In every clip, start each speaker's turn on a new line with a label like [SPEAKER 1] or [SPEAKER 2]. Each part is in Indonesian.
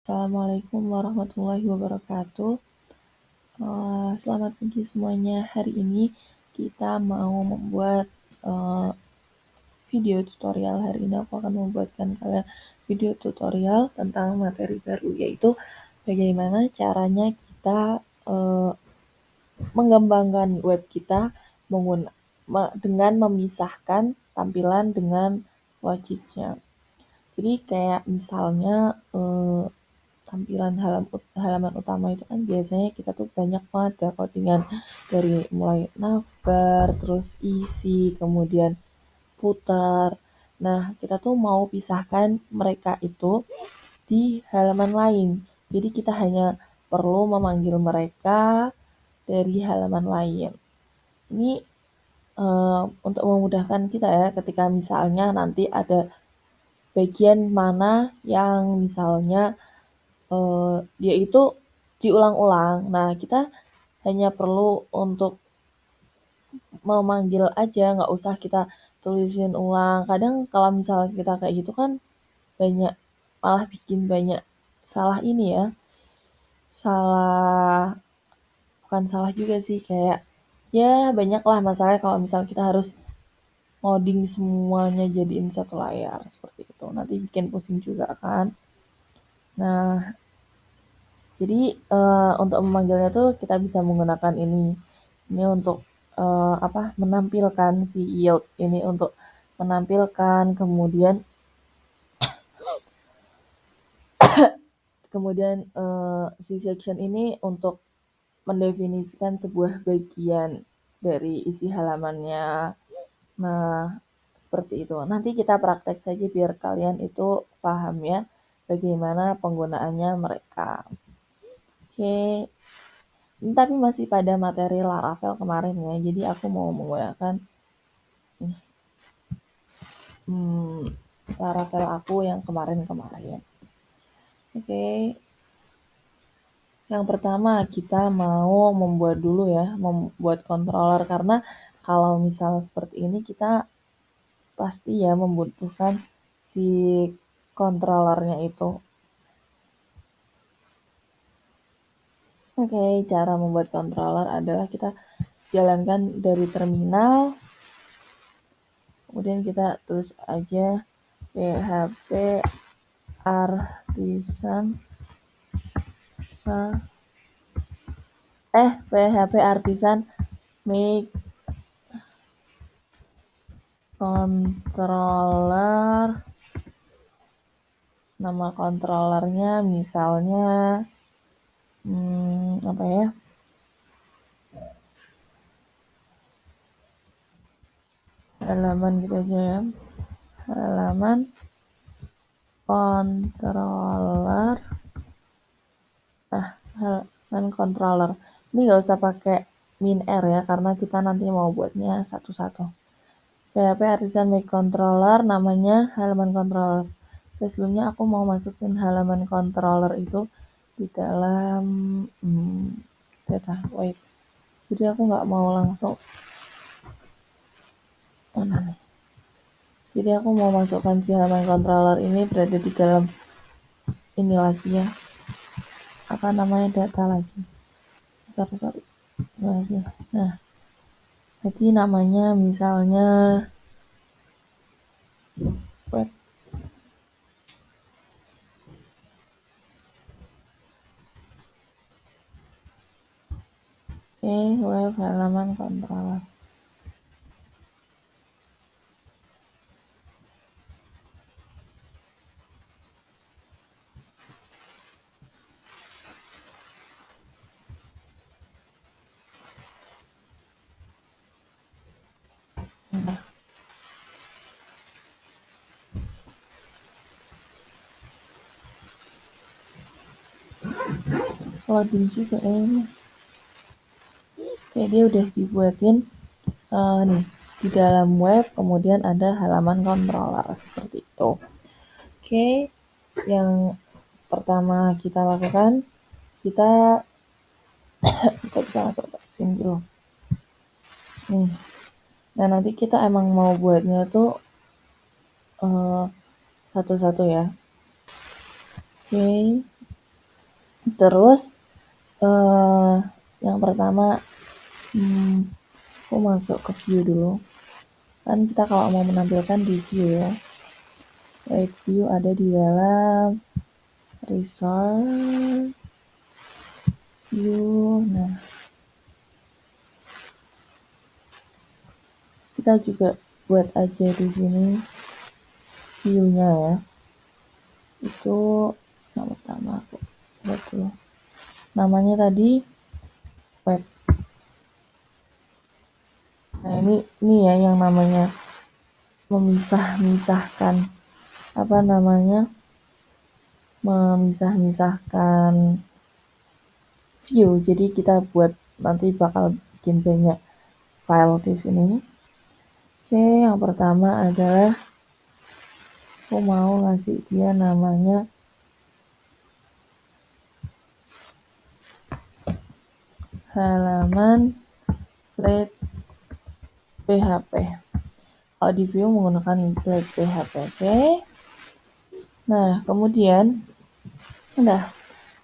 [SPEAKER 1] Assalamualaikum warahmatullahi wabarakatuh. Selamat pagi semuanya. Hari ini kita mau membuat video tutorial. Hari ini aku akan membuatkan kalian video tutorial tentang materi baru, yaitu bagaimana caranya kita mengembangkan web kita dengan memisahkan tampilan dengan wajibnya. Jadi kayak misalnya tampilan halaman utama itu kan biasanya kita tuh banyak banget ya codingan, dari mulai navbar, terus isi, kemudian footer. Nah, kita tuh mau pisahkan mereka itu di halaman lain. Jadi kita hanya perlu memanggil mereka dari halaman lain. Ini untuk memudahkan kita ya, ketika misalnya nanti ada bagian mana yang misalnya dia itu diulang-ulang. Nah, kita hanya perlu untuk memanggil aja, nggak usah kita tulisin ulang. Kadang kalau misalnya kita kayak gitu kan banyak, malah bikin banyak salah ini ya. Salah, bukan salah juga sih, kayak ya banyak lah masalahnya kalau misalnya kita harus ngoding semuanya jadiin satu layar seperti itu. Nanti bikin pusing juga kan. Nah, jadi untuk memanggilnya tuh kita bisa menggunakan ini. Ini untuk menampilkan si yield ini, untuk menampilkan, kemudian si section ini untuk mendefinisikan sebuah bagian dari isi halamannya. Nah, seperti itu. Nanti kita praktek saja biar kalian itu paham ya bagaimana penggunaannya mereka. Oke. Ini tapi masih pada materi Laravel kemarin ya. Jadi aku mau menggunakan Laravel aku yang kemarin-kemarin. Oke. Yang pertama kita mau membuat dulu ya, membuat controller, karena kalau misal seperti ini kita pasti ya membutuhkan si controllernya itu. Oke, cara membuat controller adalah kita jalankan dari terminal, kemudian kita tulis aja php artisan php artisan make controller. Nama controllernya misalnya apa ya, halaman gitu aja ya, halaman controller. Halaman controller ini nggak usah pakai min r ya, karena kita nanti mau buatnya satu-satu. PHP artisan make controller, namanya halaman controller. Sebelumnya aku mau masukin halaman controller itu di dalam data. Wait, jadi aku nggak mau langsung mana nih. Jadi aku mau masukkan si halaman controller ini berada di dalam ini lagi ya, apa namanya, data lagi. Sorry. Nah, jadi namanya misalnya web. Web halaman controller. Loading juga ini. Oke, dia udah dibuatin nih di dalam web, kemudian ada halaman controller seperti itu. Oke, yang pertama kita lakukan, kita bisa masuk ke sini dulu. Nih. Nah, nanti kita emang mau buatnya tuh satu-satu ya. Oke. Terus yang pertama aku masuk ke view dulu. Kan kita kalau mau menampilkan di view ya, right view ada di dalam resource view. Nah, kita juga buat aja di sini view-nya ya. Itu yang pertama aku buat dulu. Namanya tadi web. Nah, ini ya yang namanya memisahkan apa namanya? Memisahkan view. Jadi kita buat nanti bakal bikin banyak file di sini. Oke, yang pertama adalah aku mau ngasih dia namanya halaman plate PHP. Kalau di view menggunakan plate PHP. Oke. Nah, kemudian udah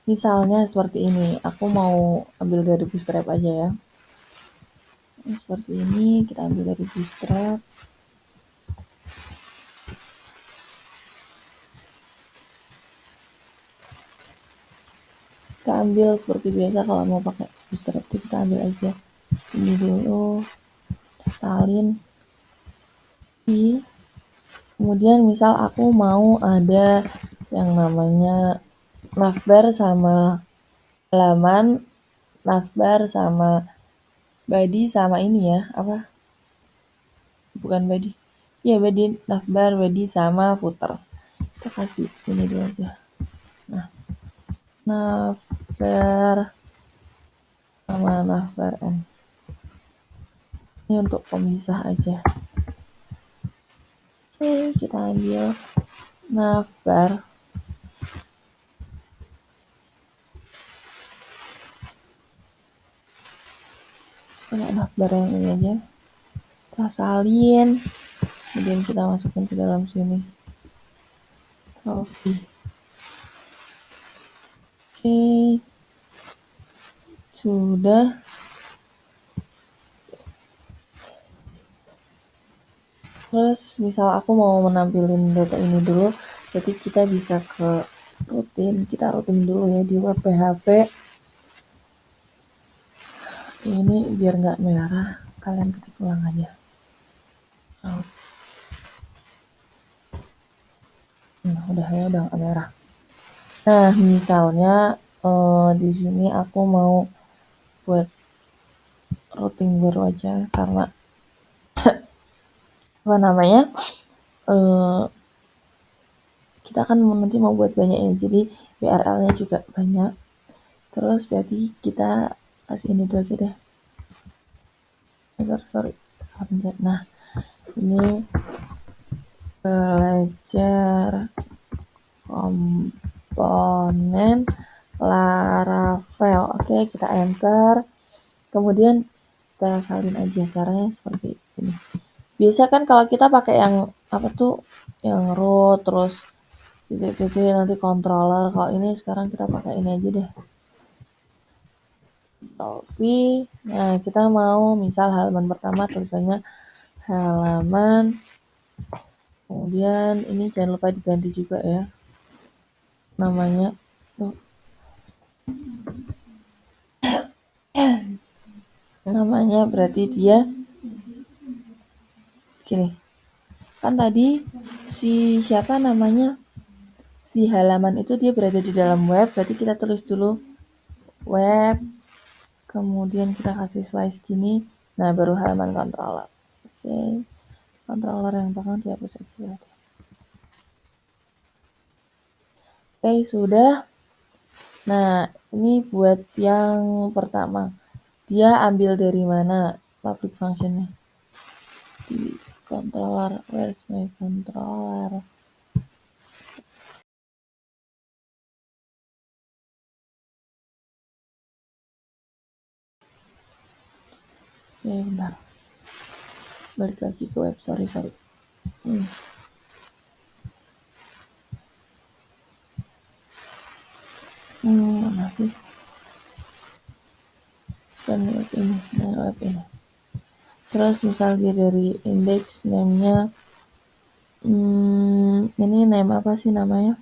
[SPEAKER 1] misalnya seperti ini. Aku mau ambil dari Bootstrap aja ya. Seperti ini, kita ambil dari Bootstrap. Kita ambil seperti biasa kalau mau pakai Bootstrap itu kita ambil aja ini dulu, salin. Kemudian misal aku mau ada yang namanya navbar sama halaman, navbar sama body sama ini ya, apa? Bukan body. Ya body, navbar, body sama footer. Kita kasih ini dulu aja. Nah, navbar sama navbar n. Ini untuk pemisah aja. Oke, kita ambil navbar. Navbar yang ini aja. Kita salin. Kemudian kita masukin ke dalam sini. Oke. Sudah. Terus misal aku mau menampilkan data ini dulu, jadi kita bisa ke rutin, kita rutin dulu ya di web PHP. Ini biar nggak merah, kalian ketik ulang aja. Nah, udah nggak merah. Nah, misalnya di sini aku mau buat routing baru aja karena apa namanya? Kita kan nanti mau buat banyak ini, jadi URL-nya juga banyak. Terus berarti kita kasih ini dulu aja deh. Sorry. Nah, ini belajar komponen Laravel. Oke, kita enter. Kemudian kita salin aja, caranya seperti ini. Biasa kan kalau kita pakai yang apa tuh, yang root terus titik-titik nanti controller. Kalau ini sekarang kita pakai ini aja deh. V. Nah, kita mau misal halaman pertama tulisannya halaman. Kemudian ini jangan lupa diganti juga ya namanya. Namanya berarti dia gini. Kan tadi si siapa namanya? Si halaman itu dia berada di dalam web, berarti kita tulis dulu web. Kemudian kita kasih slice gini. Nah, baru halaman controller. Oke. Controller yang belakang dihapus aja. Oke, sudah. Nah, ini buat yang pertama. Dia ambil dari mana public functionnya? Di controller. Where's my controller? Oke, bentar. Balik lagi ke web. Sorry. Mana sih? Dan web ini, nah web ini. Terus misalnya dari index name-nya, ini name apa sih namanya?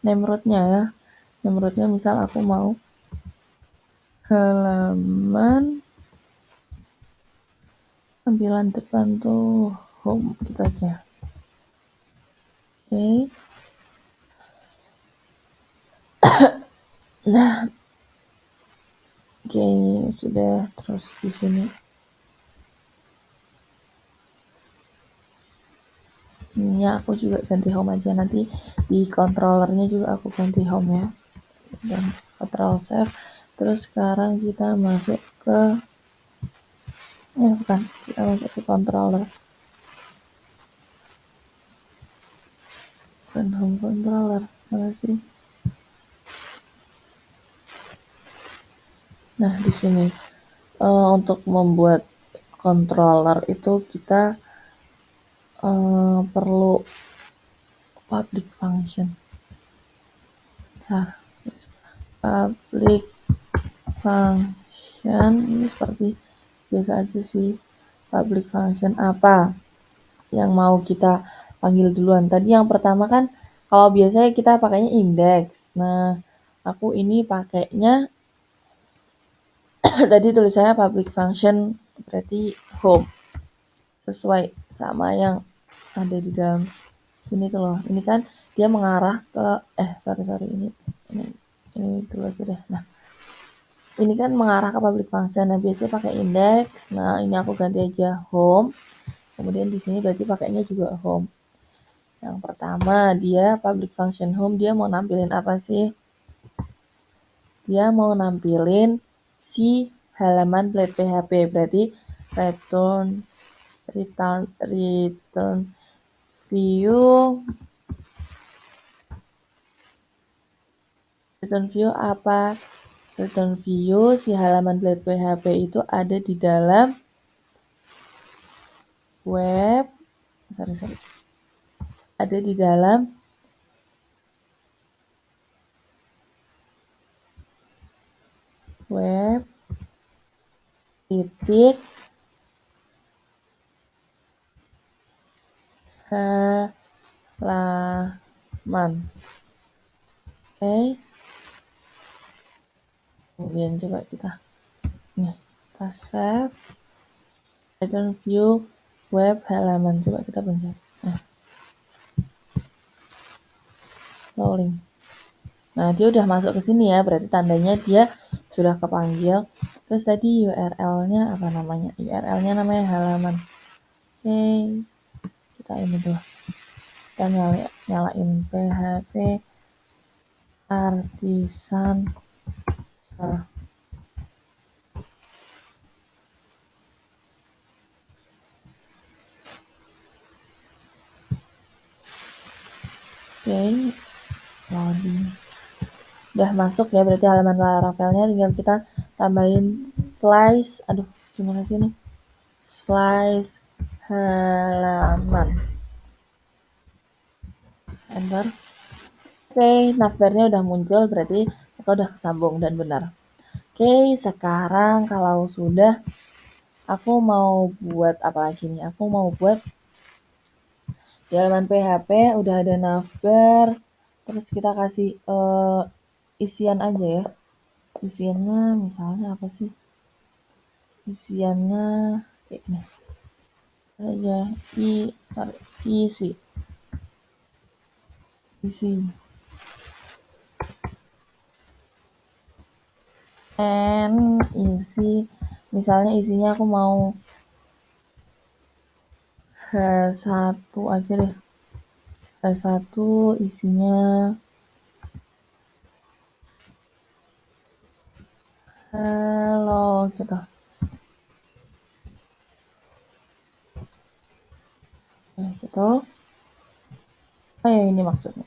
[SPEAKER 1] Name root-nya ya. Name root-nya misal aku mau halaman tampilan depan tuh home gitu aja. Oke. Nah, oke, sudah. Terus di sini ini aku juga ganti home aja, nanti di controllernya juga aku ganti home ya, dan control save. Terus sekarang kita masuk ke bukan, kita masuk ke controller dan home controller mana sih. Nah di sini untuk membuat controller itu kita perlu public function. Nah, public function ini seperti biasa aja sih. Public function apa yang mau kita panggil duluan? Tadi yang pertama kan kalau biasanya kita pakainya index. Nah, aku ini pakainya tadi tulisannya public function berarti home. Sesuai sama yang ada di dalam sini tuh loh. Ini kan dia mengarah ke sorry ini dulu aja deh. Nah, ini kan mengarah ke public function. Nah, biasanya pakai index. Nah, ini aku ganti aja home. Kemudian di sini berarti pakainya juga home. Yang pertama, dia public function home, dia mau nampilin apa sih? Dia mau nampilin si halaman blade PHP. Berarti return view apa? Return view si halaman blade PHP itu ada di dalam web. Ada di dalam web titik halaman. Oke. Kemudian coba kita save. Return view web halaman. Coba kita pencet. Rolling. Nah, dia udah masuk ke sini ya, berarti tandanya dia sudah kepanggil. Terus tadi URL-nya apa namanya? URL-nya namanya halaman. Oke, kita ini dulu. Kita nyalain PHP Artisan Server. Oke, loading. Udah masuk ya, berarti halaman Laravelnya tinggal kita tambahin slice. Aduh, gimana sih ini? Slice halaman. Enter. Oke, navbarnya udah muncul, berarti kita udah kesambung dan benar. Oke, sekarang kalau sudah, aku mau buat apa lagi nih? Aku mau buat di halaman PHP udah ada navbar, terus kita kasih isian aja ya. Isiannya misalnya apa sih? Isiannya kayak gini. Aja isi. Isi. Misalnya isinya aku mau H1 aja deh. H1 isinya hello gitu. Gitu. Oh ya, ini maksudnya.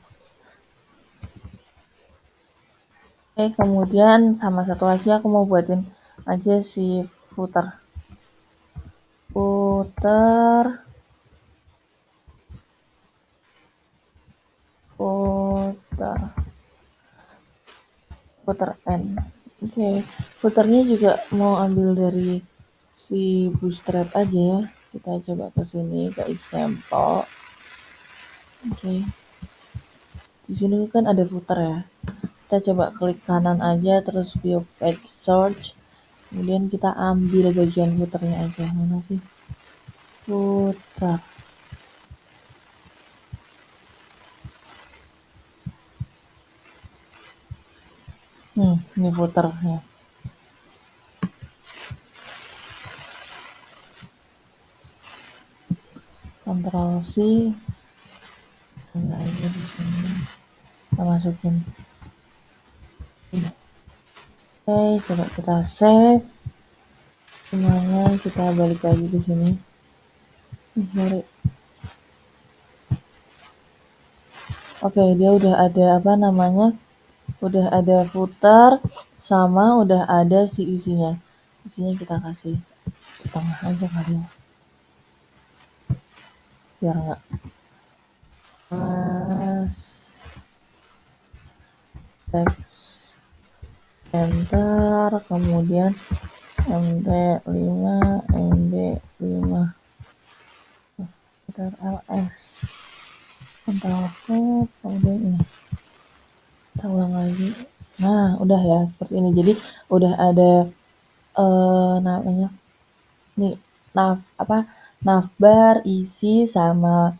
[SPEAKER 1] Oke, kemudian sama satu lagi aku mau buatin aja si footer. footer N. Oke, footernya juga mau ambil dari si bootstrap aja ya. Kita coba ke sini ke example. Oke. Di sini kan ada footer ya. Kita coba klik kanan aja terus view page search. Kemudian kita ambil bagian footernya aja. Mana sih? Footer. Ini footernya. Ctrl C. Enggak aja di sini. Kita masukin. Oke, coba kita save. Semuanya kita balik lagi ke sini. Sorry. Oke, dia udah ada apa namanya? Udah ada footer sama udah ada si isinya. Isinya kita kasih di tengah aja kali ya. Biar nggak pas text enter kemudian MD5 MD5 enter ls Ctrl set kemudian ini kita ulang lagi. Nah udah ya seperti ini, jadi udah ada namanya nih navbar isi sama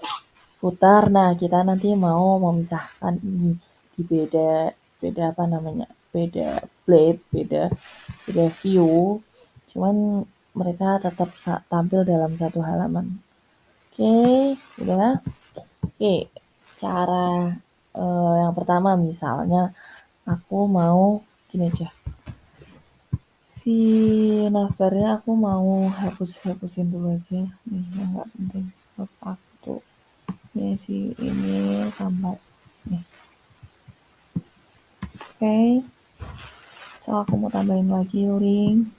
[SPEAKER 1] putar. Nah kita nanti mau memisahkan ini di beda apa namanya, beda blade, beda view, cuman mereka tetap tampil dalam satu halaman. Oke, udah. Oke, cara yang pertama misalnya aku mau gini aja, si navbarnya aku mau hapusin dulu aja nih yang nggak penting buat aku tuh. Ini si ini tambah nih. Oke, so aku mau tambahin lagi link.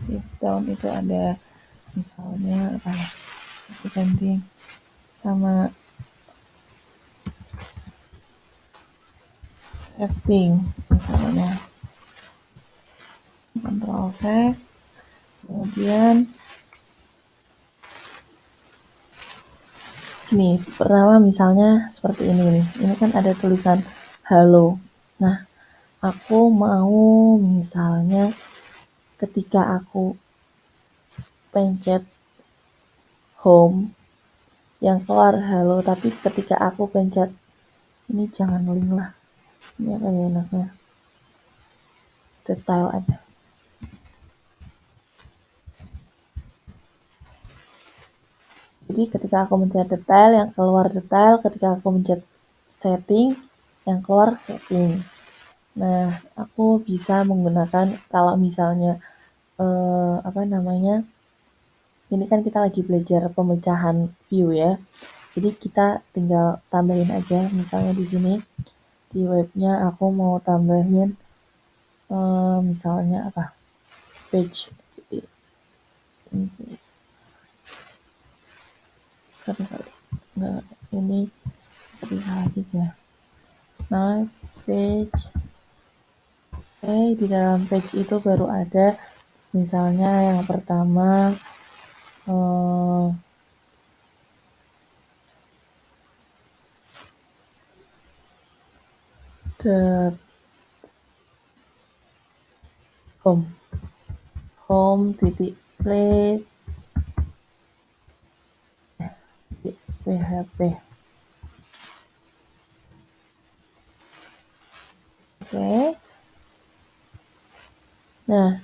[SPEAKER 1] Sit down itu ada misalnya apa ya, penting sama setting misalnya. Ctrl save kemudian gini, pertama misalnya seperti ini nih. Ini kan ada tulisan halo. Nah, aku mau misalnya ketika aku pencet home yang keluar halo, tapi ketika aku pencet ini jangan link lah. Ini apa ya enaknya? Detail aja. Jadi ketika aku mencet detail yang keluar detail, ketika aku mencet setting yang keluar setting. Nah, aku bisa menggunakan kalau misalnya apa namanya? Ini kan kita lagi belajar pemecahan view ya. Jadi kita tinggal tambahin aja misalnya di sini di webnya aku mau tambahin misalnya apa? Page. Jadi nggak ini bisa lagi ya. Nah, page. Di dalam page itu baru ada misalnya yang pertama the home titik play PHP. Oke. Nah,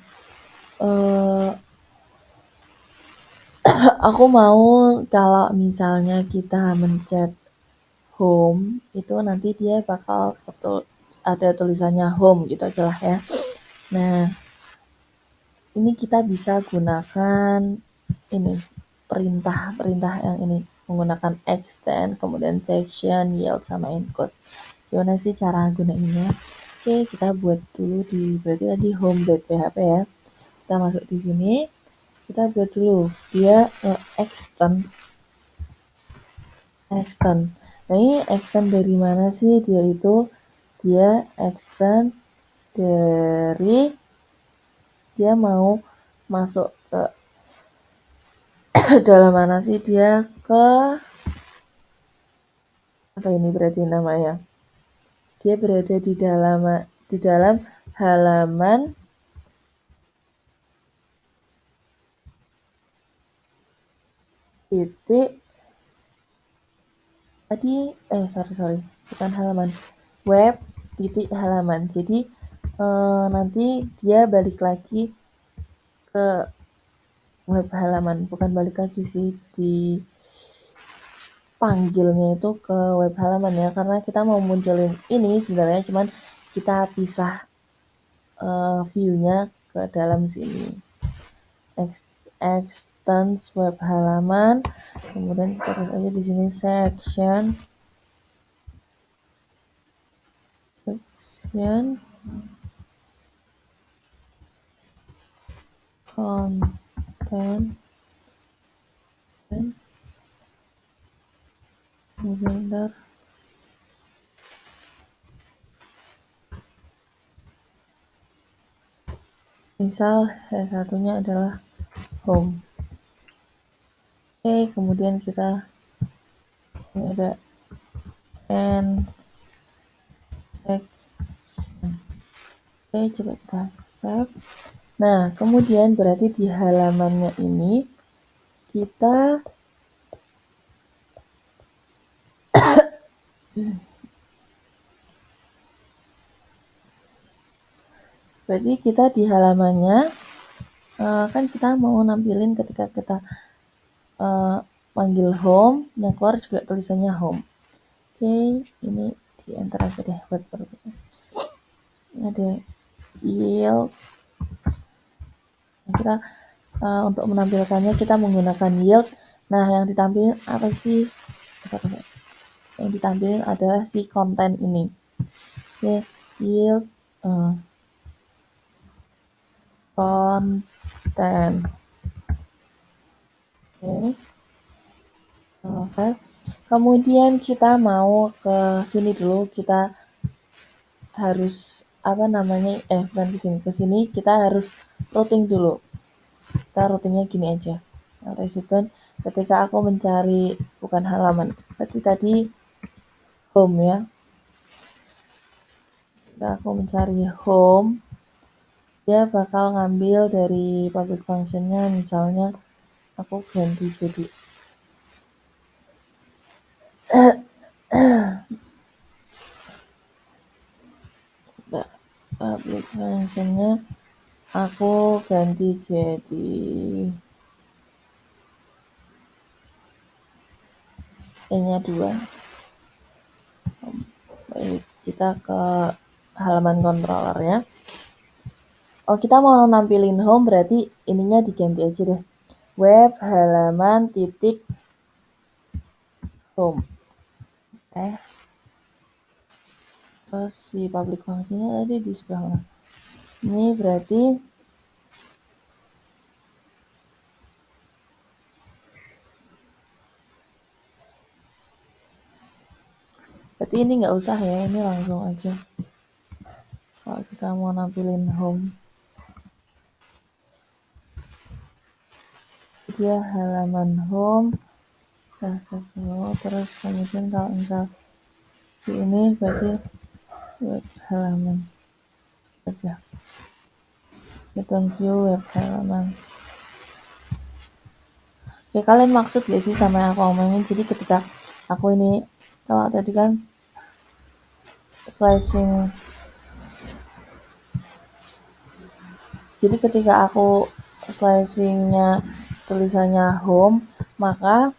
[SPEAKER 1] aku mau kalau misalnya kita mencet home itu nanti dia bakal ada tulisannya home gitu aja lah ya. Nah, ini kita bisa gunakan ini perintah yang ini menggunakan extend kemudian section yield sama encode. Gimana sih cara gunainnya? Oke, kita buat dulu di berarti tadi home.php ya. Kita masuk di sini, kita buat dulu dia extend. Nah ini extend dari mana sih? Dia extend dari dia mau masuk ke dalam mana sih, dia ke apa ini berarti namanya, dia berada di dalam halaman titik tadi sorry bukan halaman, web titik halaman. Jadi nanti dia balik lagi ke web halaman, bukan balik lagi sih, dipanggilnya itu ke web halaman ya, karena kita mau munculin ini sebenarnya cuman kita pisah view-nya ke dalam sini. Extends web halaman, kemudian kita tulis aja di sini section content benar. Misal yang satunya adalah home. Oke, kemudian kita ini ada and section. Oke, coba kita save. Nah, kemudian berarti di halamannya ini kita berarti kita di halamannya kan kita mau nampilin ketika kita panggil home, yang keluar juga tulisannya home. Oke, ini di enter aja deh buat perbedaan. Ini ada yield. Kita untuk menampilkannya kita menggunakan yield. Nah, yang ditampilkan apa sih? Yang ditampilkan adalah si konten ini. Oke, yield konten. Oke. Kemudian kita mau ke sini dulu, kita harus apa namanya, bukan ke sini kita harus routing dulu. Kita routingnya gini aja. Nah, recipient ketika aku mencari bukan halaman, berarti tadi home ya. Ketika aku mencari home, dia bakal ngambil dari public functionnya, misalnya aku ganti jadi public functionnya aku ganti jadi nya 2. Baik, kita ke halaman controller ya. Oh, kita mau nampilin home, berarti ininya diganti aja deh, web halaman titik home. Terus si public functionnya tadi di sebelah mana? Ini berarti ini nggak usah ya, ini langsung aja kalau kita mau nampilin home. Dia halaman home, terus kemudian kalau misal di ini berarti web halaman aja, return view web halaman. Ya, kalian maksud gak sih sama yang aku omongin? Jadi ketika aku ini, kalau tadi kan slashing, jadi ketika aku slashingnya tulisannya home, maka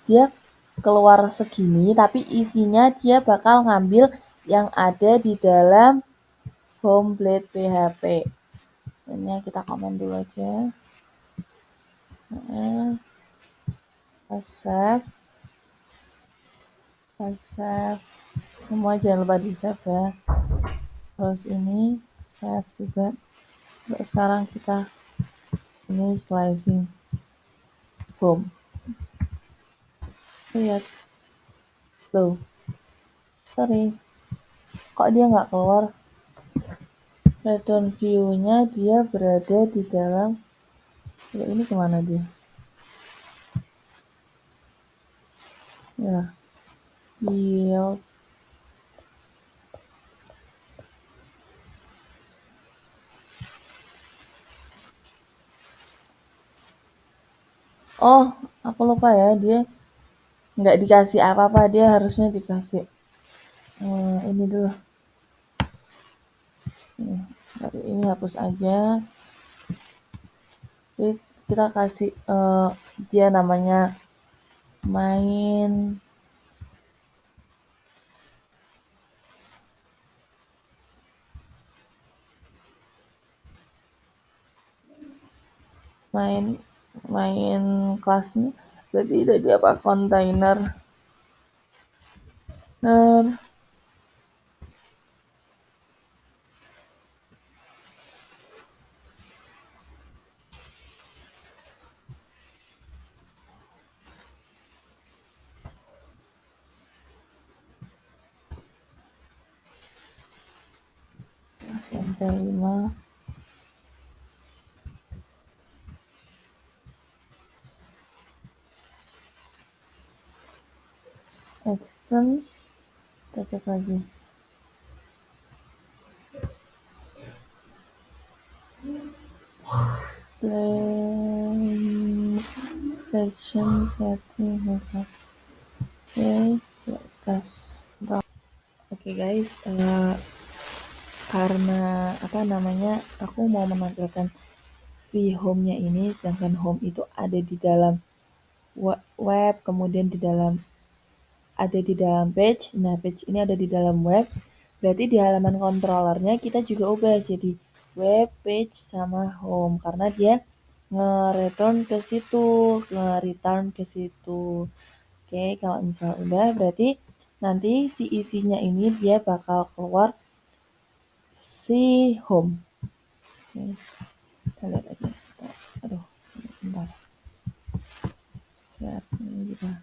[SPEAKER 1] dia keluar segini, tapi isinya dia bakal ngambil yang ada di dalam home blade PHP. Ini kita komen dulu aja. Save, semua jangan lupa di save ya. Terus ini save juga. Untuk sekarang kita ini slicing home. Lihat, tuh, sorry, kok dia nggak keluar? return view-nya dia berada di dalam, ini kemana dia? Ya, yield. Oh, aku lupa ya, dia nggak dikasih apa-apa, dia harusnya dikasih ini dulu. Ini hapus aja. Jadi kita kasih dia namanya main main kelasnya berarti jadi apa, kontainer sampai 5 extends, kita cek lagi play section setting. Oke, tes. Oke guys, karena apa namanya, aku mau menampilkan si home-nya ini, sedangkan home itu ada di dalam web, kemudian ada di dalam page. Nah, page ini ada di dalam web. Berarti di halaman controllernya kita juga ubah jadi web, page, sama home karena dia nge-return ke situ, nge-return ke situ. Oke, kalau misal udah berarti nanti si isinya ini dia bakal keluar si home. Oke, kita lihat aja. Aduh, bentar. Lihat ini juga.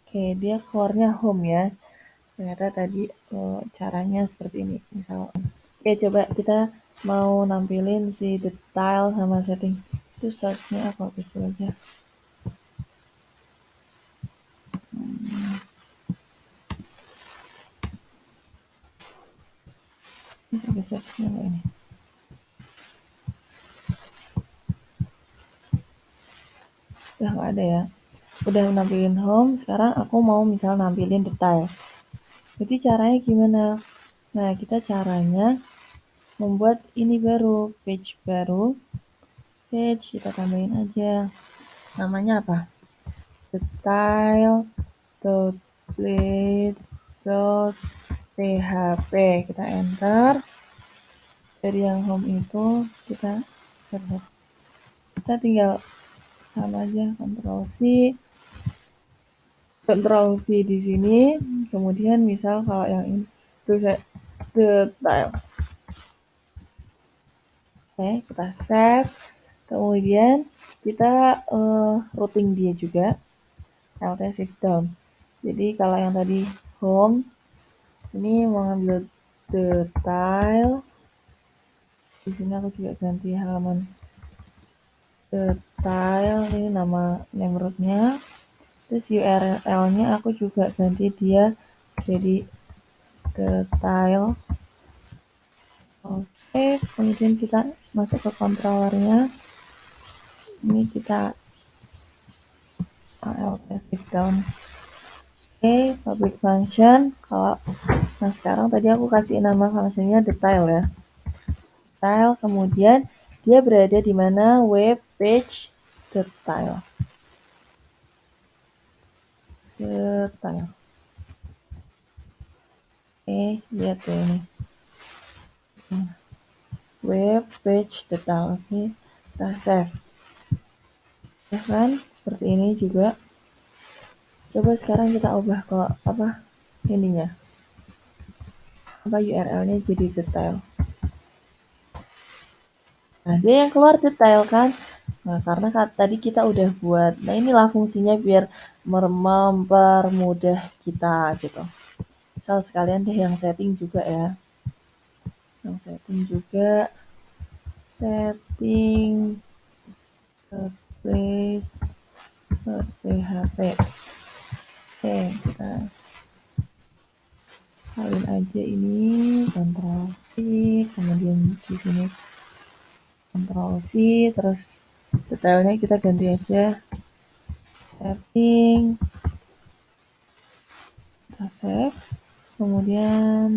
[SPEAKER 1] Oke, dia keluarnya home ya. Ternyata tadi caranya seperti ini. Misal, oke, coba kita mau nampilin si detail sama setting. Itu search-nya aku hapus dulu aja. Ini pakai search-nya nggak ini? Udah nggak ada ya. Udah nampilin home, sekarang aku mau misal nampilin detail. Jadi caranya gimana? Nah, kita caranya membuat ini baru, page baru. Page kita tambahin aja. Namanya apa? Detail.plate.php. Kita enter. Dari yang home itu kita tinggal sama aja, Ctrl V di sini. Kemudian misal kalau yang ini tuh detail. Oke, kita save. Kemudian kita routing dia juga. Alt shift down. Jadi kalau yang tadi home, ini mau ngambil detail. Di sini aku juga ganti halaman detail, ini nama name root-nya. Terus URL-nya aku juga ganti dia jadi detail. Oke, kemudian kita masuk ke controllernya. Ini kita alt shift down. Oke, public function. Nah sekarang tadi aku kasih nama fungsinya detail ya. Detail, kemudian dia berada di mana? Web page detail. Detail. Oke, lihat ya ini. Web page detail. Oke, kita save. Ya kan? Seperti ini juga. Coba sekarang kita ubah ke apa ininya. Apa URL-nya jadi detail. Nah, dia yang keluar detail kan? Nah, karena tadi kita udah buat. Nah, inilah fungsinya biar mempermudah kita gitu. Misal sekalian deh yang setting juga ya. yang setting juga, setting template PHP. Oke, kita salin aja ini, Ctrl V, kemudian di sini Ctrl V, terus detailnya kita ganti aja, setting, kita save, kemudian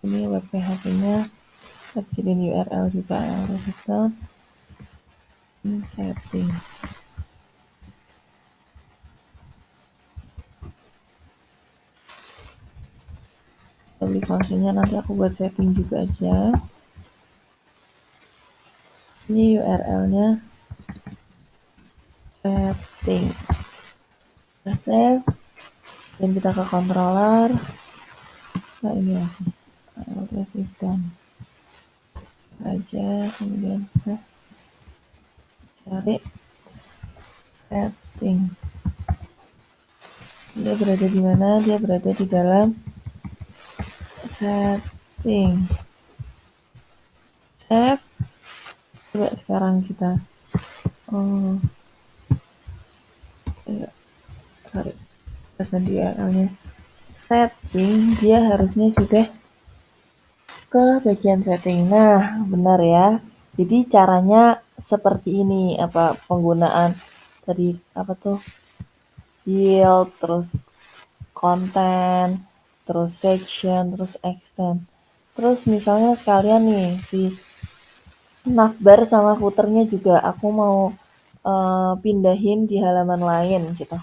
[SPEAKER 1] ini web PHP-nya, kita bikinin URL juga, reset setting. Public function-nya nanti aku buat setting juga aja. Ini URL-nya setting. Kita save, dan kita ke controller. Nah ini ya, save dan aja, kemudian kita cari setting. Dia berada di mana? Dia berada di dalam setting. Save. Coba sekarang kita sorry, kita ganti URL-nya. Setting, dia harusnya sudah ke bagian setting. Nah, benar ya. Jadi caranya seperti ini, penggunaan tadi build, terus content, terus section, terus extend. Terus misalnya sekalian nih si navbar sama footernya juga aku mau pindahin di halaman lain gitu.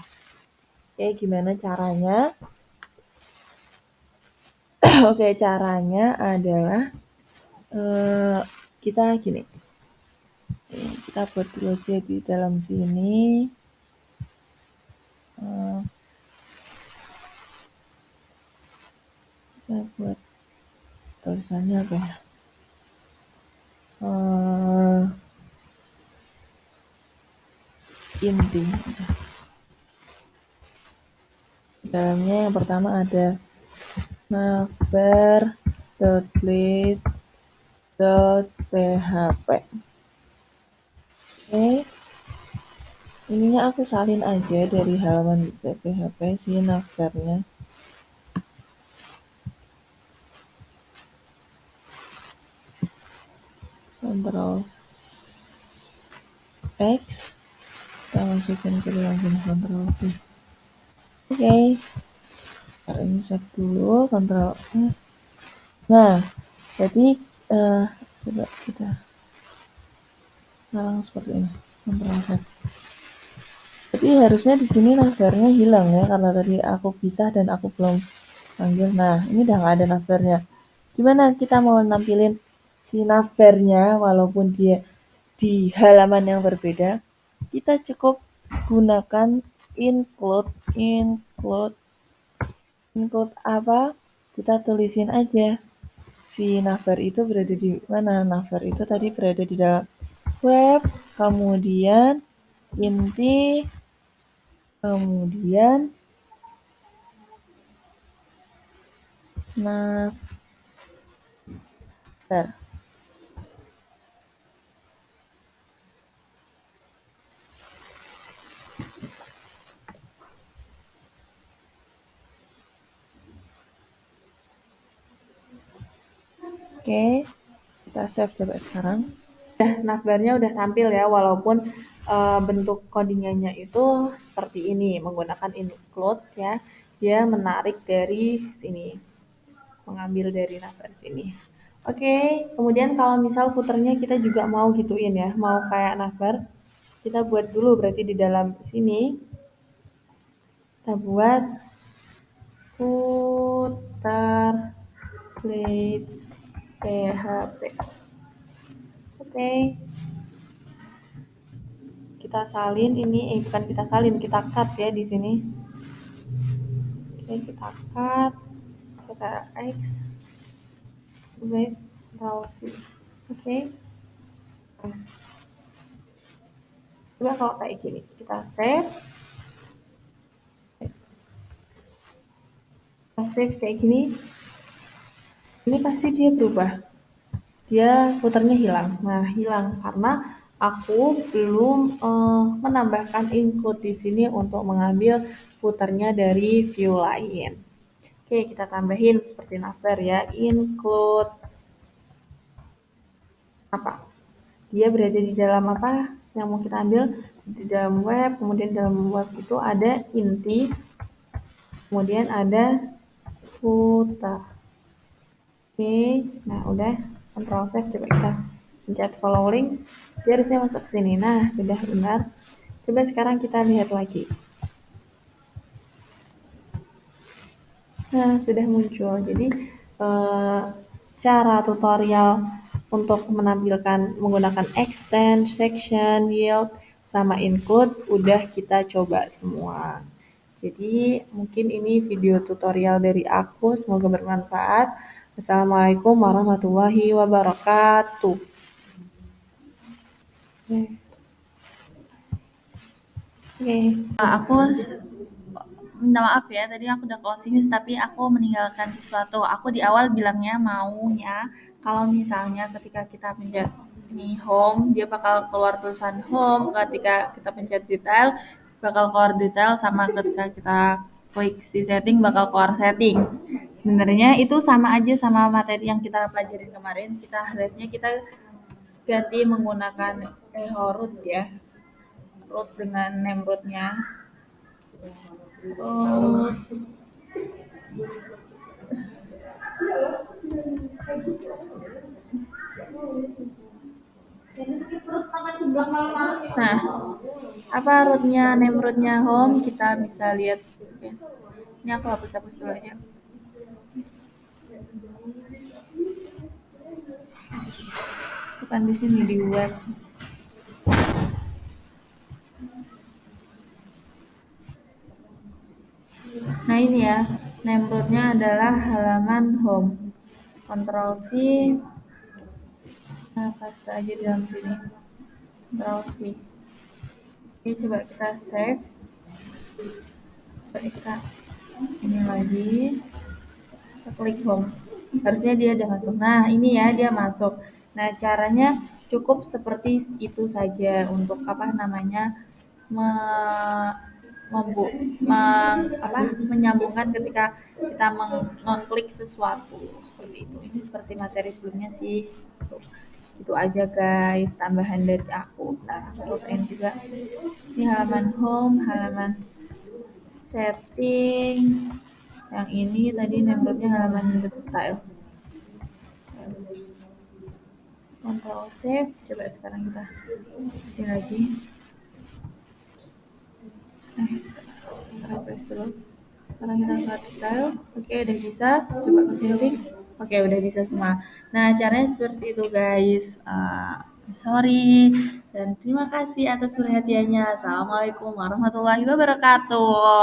[SPEAKER 1] Oke, gimana caranya? Oke, caranya adalah kita gini. Kita buat dulu aja di dalam sini. Kita buat tulisannya apa ya? Inti. Dalamnya yang pertama ada navbar.list.php. Oke. Ininya aku salin aja dari halaman PHP si navbarnya. Ctrl X, kita masukin ke dalam sini, Ctrl V. Oke, ini save dulu, Ctrl S. Nah, jadi coba kita sekarang seperti ini, Ctrl Z. Jadi harusnya di sini navbarnya hilang ya, karena tadi aku pisah dan aku belum panggil. Nah, ini udah nggak ada navbarnya. Gimana kita mau nampilin si navbarnya walaupun dia di halaman yang berbeda? Kita cukup gunakan include apa? Kita tulisin aja si navbar itu berada di mana. Navbar itu tadi berada di dalam web, kemudian inti, kemudian navbar. Oke, kita save coba sekarang. Navbarnya udah tampil ya, walaupun bentuk codingannya itu seperti ini, menggunakan include ya. Dia menarik dari sini, mengambil dari navbar sini. Oke, kemudian kalau misal footernya kita juga mau gituin ya, mau kayak navbar, kita buat dulu berarti di dalam sini. Kita buat footer plate PHP. Oke. Kita salin ini, bukan kita salin, kita cut ya di sini. Oke, kita cut, kita X, web, browser. Oke. Coba kalau kayak gini, kita save. Kita save kayak gini. Ini pasti dia berubah. Dia puternya hilang. Nah, hilang karena aku belum menambahkan include di sini untuk mengambil puternya dari view lain. Oke, kita tambahin seperti navbar ya. Include apa? Dia berada di dalam apa yang mau kita ambil? Di dalam web, kemudian dalam web itu ada inti, kemudian ada footer. Oke, nah udah control save, coba kita pencet follow link, dia harusnya masuk ke sini. Nah, sudah benar. Coba sekarang kita lihat lagi. Nah, sudah muncul. Jadi, eh, cara tutorial untuk menampilkan menggunakan extend, section, yield, sama include udah kita coba semua. Jadi, mungkin ini video tutorial dari aku. Semoga bermanfaat. Assalamualaikum warahmatullahi wabarakatuh. Oke.
[SPEAKER 2] Aku minta maaf ya, tadi aku udah closing tapi aku meninggalkan sesuatu. Aku di awal bilangnya maunya kalau misalnya ketika kita pencet ini home, dia bakal keluar tulisan home. Ketika kita pencet detail, bakal keluar detail, sama ketika kita klik si setting bakal keluar setting. Sebenarnya itu sama aja sama materi yang kita pelajarin kemarin. Kita highlightnya kita ganti menggunakan root ya, root dengan name rootnya. Root Nah, apa rootnya, name rootnya home, kita bisa lihat. Guys. Ini aku hapus-hapus dulu aja. Bukan di sini, di web. Nah ini ya, name rootnya adalah halaman home. Ctrl C, nah paste aja di dalam sini. Ctrl V. Oke, coba kita save. Coba kita ini lagi. Kita klik home. Harusnya dia udah masuk. Nah ini ya, dia masuk. Nah caranya cukup seperti itu saja untuk apa namanya me, membu, meng, apa, menyambungkan ketika kita mengklik sesuatu seperti itu. Ini seperti materi sebelumnya sih. Tuh. Itu aja guys, tambahan dari aku. Nah, aku juga. Ini halaman home, halaman setting. Yang ini tadi nempelnya halaman detail. Ctrl save, coba sekarang kita isi lagi. Refresh dulu. Sekarang kita ke detail. Oke, udah bisa. Coba ke setting. Oke, udah bisa semua. Nah, caranya seperti itu guys. Sorry dan terima kasih atas perhatiannya. Assalamualaikum warahmatullahi wabarakatuh.